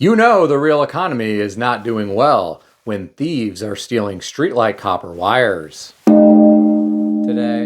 You know the real economy is not doing well when thieves are stealing streetlight copper wires. Today,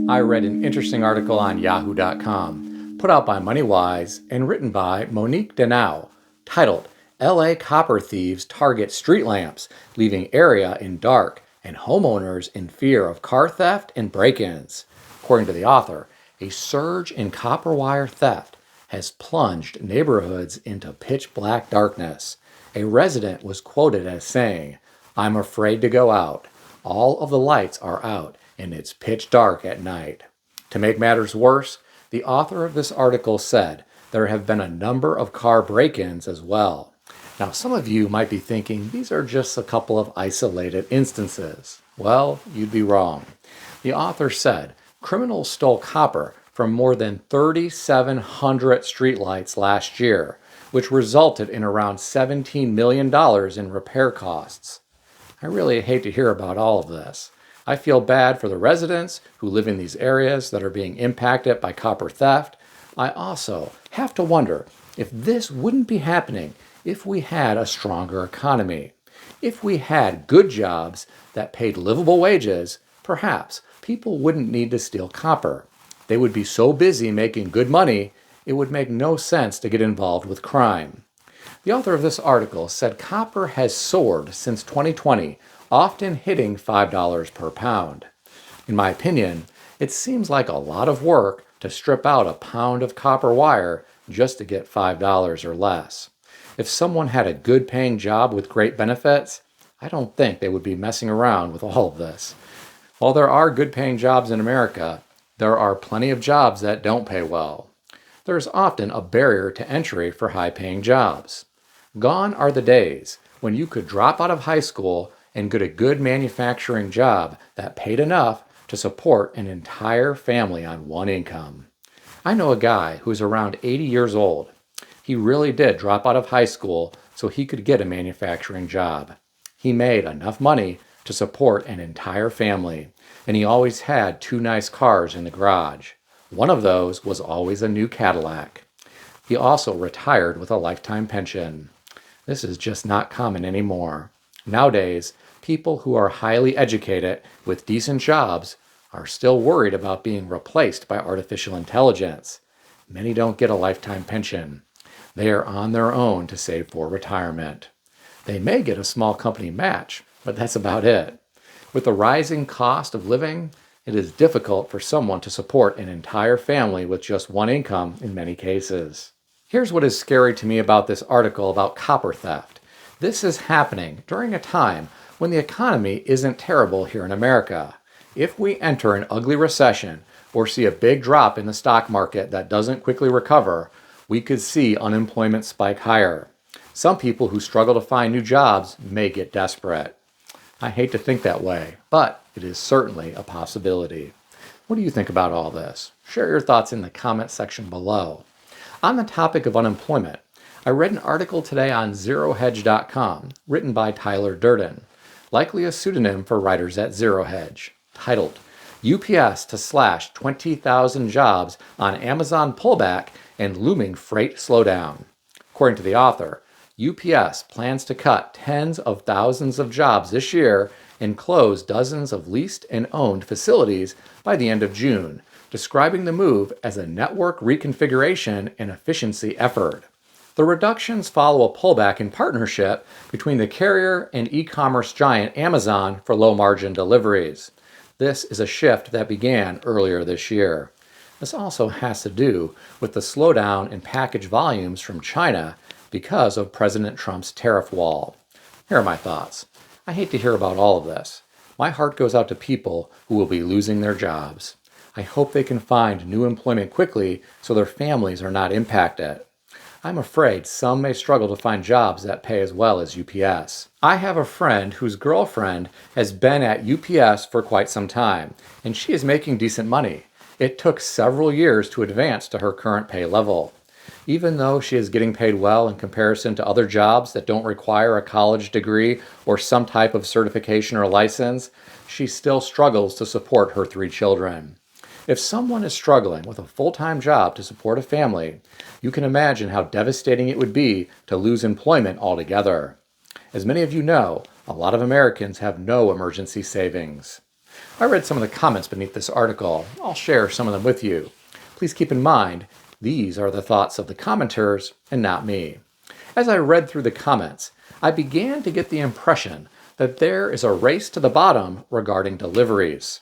I read an interesting article on yahoo.com, put out by MoneyWise and written by Monique Denau, titled LA Copper Thieves Target Street Lamps, Leaving Area in Dark and Homeowners in Fear of Car Theft and Break-ins. According to the author, a surge in copper wire theft has plunged neighborhoods into pitch black darkness. A resident was quoted as saying, "I'm afraid to go out. All of the lights are out and it's pitch dark at night." To make matters worse, the author of this article said there have been a number of car break-ins as well. Now, some of you might be thinking these are just a couple of isolated instances. Well, you'd be wrong. The author said criminals stole copper from more than 3,700 streetlights last year, which resulted in around $17 million in repair costs. I really hate to hear about all of this. I feel bad for the residents who live in these areas that are being impacted by copper theft. I also have to wonder if this wouldn't be happening if we had a stronger economy. If we had good jobs that paid livable wages, perhaps people wouldn't need to steal copper. They would be so busy making good money, it would make no sense to get involved with crime. The author of this article said copper has soared since 2020, often hitting $5 per pound. In my opinion, it seems like a lot of work to strip out a pound of copper wire just to get $5 or less. If someone had a good paying job with great benefits, I don't think they would be messing around with all of this. While there are good paying jobs in America, there are plenty of jobs that don't pay well. There's often a barrier to entry for high-paying jobs. Gone are the days when you could drop out of high school and get a good manufacturing job that paid enough to support an entire family on one income. I know a guy who's around 80 years old. He really did drop out of high school so he could get a manufacturing job. He made enough money to support an entire family, and he always had two nice cars in the garage. One of those was always a new Cadillac. He also retired with a lifetime pension. This is just not common anymore. Nowadays, people who are highly educated with decent jobs are still worried about being replaced by artificial intelligence. Many don't get a lifetime pension. They are on their own to save for retirement. They may get a small company match, but that's about it. With the rising cost of living, it is difficult for someone to support an entire family with just one income in many cases. Here's what is scary to me about this article about copper theft. This is happening during a time when the economy isn't terrible here in America. If we enter an ugly recession or see a big drop in the stock market that doesn't quickly recover, we could see unemployment spike higher. Some people who struggle to find new jobs may get desperate. I hate to think that way, but it is certainly a possibility. What do you think about all this? Share your thoughts in the comment section below. On the topic of unemployment, I read an article today on ZeroHedge.com, written by Tyler Durden, likely a pseudonym for writers at Zero Hedge, titled UPS to slash 20,000 jobs on Amazon pullback and looming freight slowdown. According to the author, UPS plans to cut tens of thousands of jobs this year and close dozens of leased and owned facilities by the end of June, describing the move as a network reconfiguration and efficiency effort. The reductions follow a pullback in partnership between the carrier and e-commerce giant Amazon for low-margin deliveries. This is a shift that began earlier this year. This also has to do with the slowdown in package volumes from China because of President Trump's tariff wall. Here are my thoughts. I hate to hear about all of this. My heart goes out to people who will be losing their jobs. I hope they can find new employment quickly so their families are not impacted. I'm afraid some may struggle to find jobs that pay as well as UPS. I have a friend whose girlfriend has been at UPS for quite some time, and she is making decent money. It took several years to advance to her current pay level. Even though she is getting paid well in comparison to other jobs that don't require a college degree or some type of certification or license, she still struggles to support her 3 children. If someone is struggling with a full-time job to support a family, you can imagine how devastating it would be to lose employment altogether. As many of you know, a lot of Americans have no emergency savings. I read some of the comments beneath this article. I'll share some of them with you. Please keep in mind, these are the thoughts of the commenters and not me. As I read through the comments, I began to get the impression that there is a race to the bottom regarding deliveries.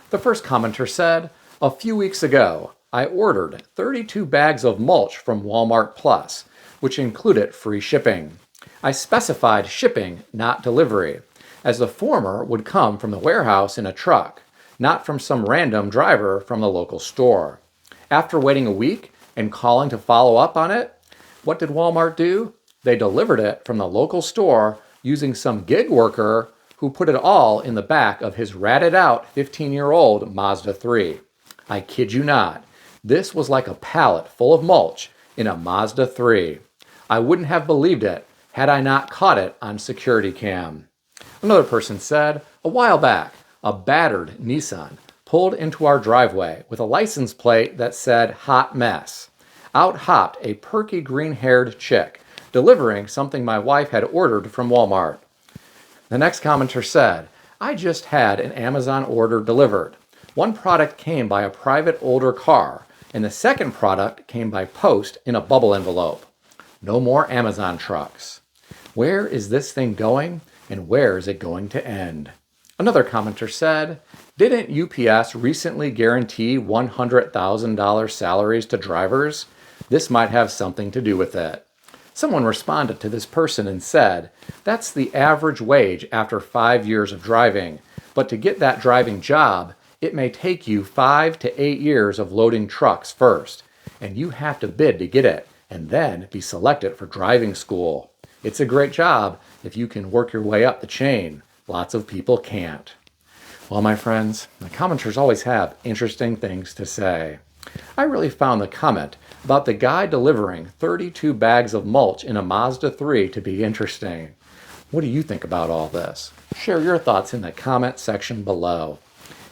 The first commenter said, "A few weeks ago, I ordered 32 bags of mulch from Walmart Plus, which included free shipping. I specified shipping, not delivery, as the former would come from the warehouse in a truck, not from some random driver from the local store. After waiting a week and calling to follow up on it, what did Walmart do? They delivered it from the local store using some gig worker who put it all in the back of his ratted out 15-year-old Mazda 3. I kid you not. This was like a pallet full of mulch in a Mazda 3. I wouldn't have believed it had I not caught it on security cam." Another person said, "A while back, a battered Nissan pulled into our driveway with a license plate that said hot mess. Out hopped a perky green-haired chick, delivering something my wife had ordered from Walmart." The next commenter said, "I just had an Amazon order delivered. One product came by a private older car, and the second product came by post in a bubble envelope. No more Amazon trucks. Where is this thing going, and where is it going to end?" Another commenter said, "Didn't UPS recently guarantee $100,000 salaries to drivers? This might have something to do with it." Someone responded to this person and said, "That's the average wage after 5 years of driving, but to get that driving job, it may take you 5 to 8 years of loading trucks first, and you have to bid to get it and then be selected for driving school. It's a great job if you can work your way up the chain. Lots of people can't." Well, my friends, the commenters always have interesting things to say. I really found the comment about the guy delivering 32 bags of mulch in a Mazda 3 to be interesting. What do you think about all this? Share your thoughts in the comment section below.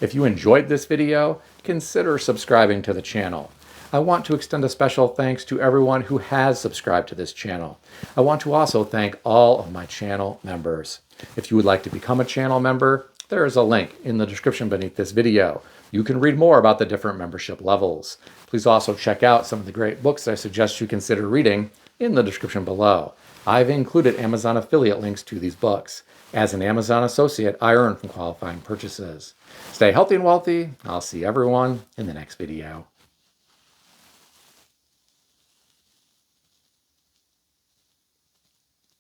If you enjoyed this video, consider subscribing to the channel. I want to extend a special thanks to everyone who has subscribed to this channel. I want to also thank all of my channel members. If you would like to become a channel member, there is a link in the description beneath this video. You can read more about the different membership levels. Please also check out some of the great books I suggest you consider reading in the description below. I've included Amazon affiliate links to these books. As an Amazon associate, I earn from qualifying purchases. Stay healthy and wealthy. I'll see everyone in the next video.